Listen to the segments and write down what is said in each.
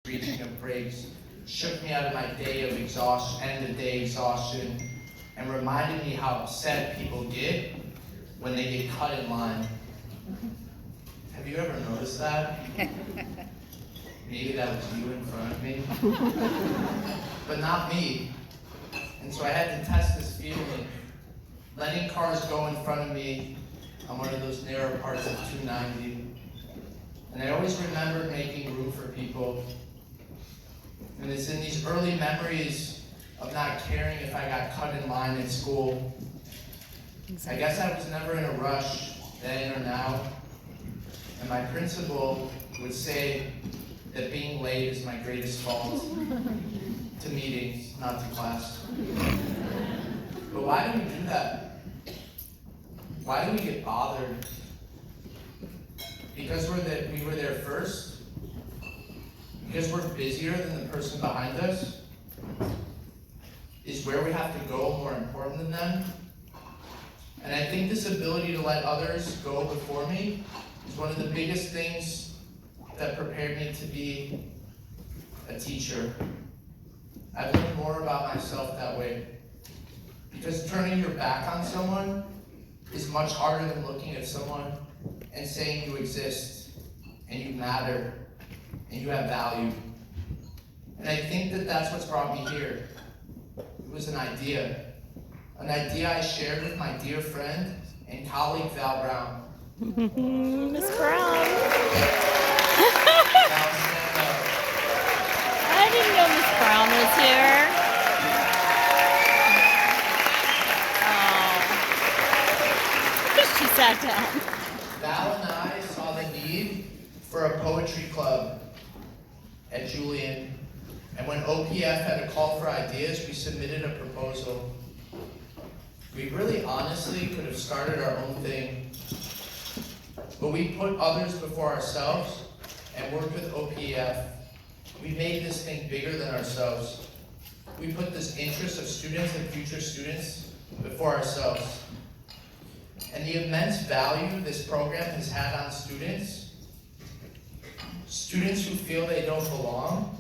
preaching of praise, shook me out of my day of exhaustion, end of day exhaustion, and reminded me how upset people get when they get cut in line. Have you ever noticed that? Maybe that was you in front of me, but not me. And so I had to test this feeling, letting cars go in front of me on one of those narrow parts of 290. And I always remembered making room for people. And it's in these early memories of not caring if I got cut in line in school. I guess I was never in a rush then or now. And my principal would say that being late is my greatest fault. To meetings, not to class. But why do we do that? Why do we get bothered? Because we were there first? Because we're busier than the person behind us? Is where we have to go more important than them? And I think this ability to let others go before me is one of the biggest things that prepared me to be a teacher. I've learned more about myself that way. Because turning your back on someone is much harder than looking at someone and saying you exist, and you matter, and you have value. And I think that that's what's brought me here. It was an idea I shared with my dear friend and colleague Val Brown. Miss Brown. Val, stand up. I didn't know Miss Brown was here. Oh. She sat down. Val and I saw the need for a poetry club at Julian, and when OPF had a call for ideas, we submitted a proposal. We really honestly could have started our own thing, but we put others before ourselves and worked with OPF. We made this thing bigger than ourselves. We put this interest of students and future students before ourselves. And the immense value this program has had on students who feel they don't belong,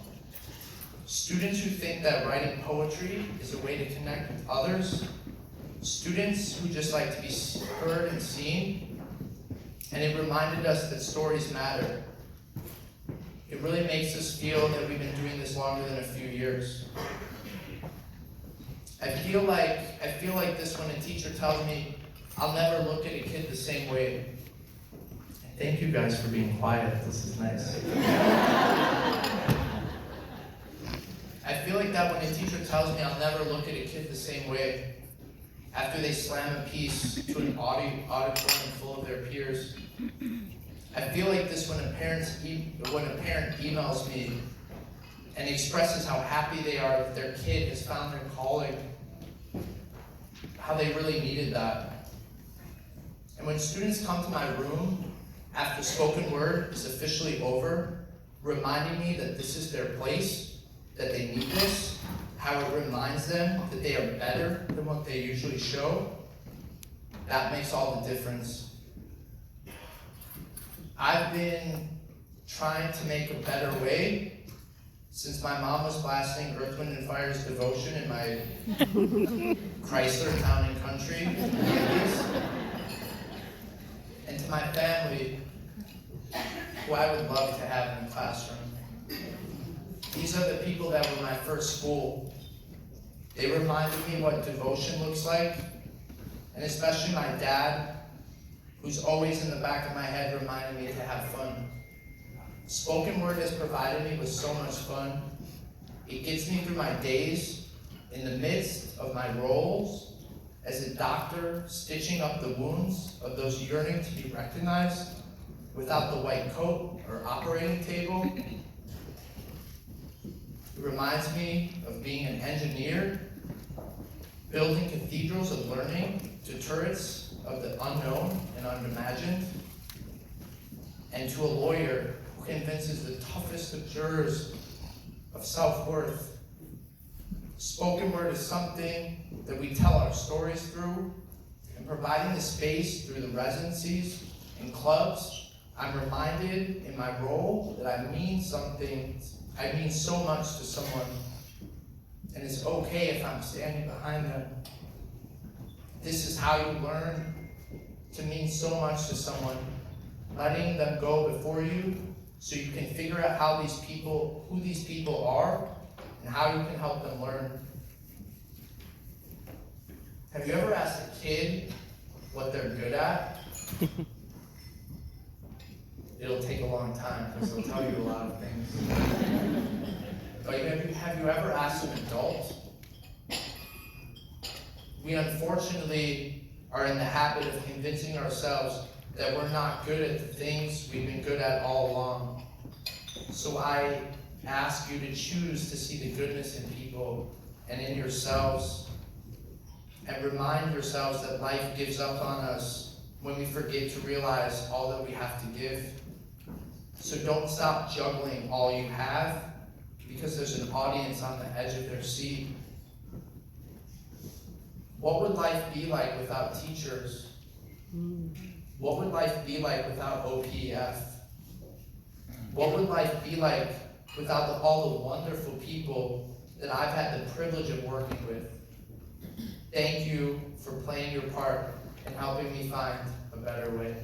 students who think that writing poetry is a way to connect with others, students who just like to be heard and seen, and it reminded us that stories matter. It really makes us feel that we've been doing this longer than a few years. I feel like this when a teacher tells me, I'll never look at a kid the same way. Thank you guys for being quiet. This is nice. I feel like that when a teacher tells me I'll never look at a kid the same way after they slam a piece to an auditorium full of their peers. I feel like this when a parent emails me and expresses how happy they are that their kid has found their calling, how they really needed that. And when students come to my room after spoken word is officially over, reminding me that this is their place, that they need this, how it reminds them that they are better than what they usually show, that makes all the difference. I've been trying to make a better way since my mom was blasting Earth, Wind & Fire's Devotion in my Chrysler Town and Country in the 80s. And to my family, who I would love to have in the classroom. These are the people that were my first school. They reminded me what devotion looks like, and especially my dad, who's always in the back of my head reminding me to have fun. Spoken word has provided me with so much fun. It gets me through my days in the midst of my roles as a doctor stitching up the wounds of those yearning to be recognized without the white coat or operating table. It reminds me of being an engineer, building cathedrals of learning to turrets of the unknown and unimagined, and to a lawyer who convinces the toughest of jurors of self-worth. Spoken word is something that we tell our stories through, and providing the space through the residencies and clubs, I'm reminded in my role that I mean something I mean so much to someone, and it's okay if I'm standing behind them. This is how you learn to mean so much to someone, letting them go before you so you can figure out who these people are, and how you can help them learn. Have you ever asked a kid what they're good at? It'll take a long time because they'll tell you a lot of things. But have you ever asked an adult? We unfortunately are in the habit of convincing ourselves that we're not good at the things we've been good at all along. So I ask you to choose to see the goodness in people and in yourselves, and remind yourselves that life gives up on us when we forget to realize all that we have to give. So don't stop juggling all you have, because there's an audience on the edge of their seat. What would life be like without teachers? What would life be like without OPF? What would life be like without all the wonderful people that I've had the privilege of working with? Thank you for playing your part in helping me find a better way.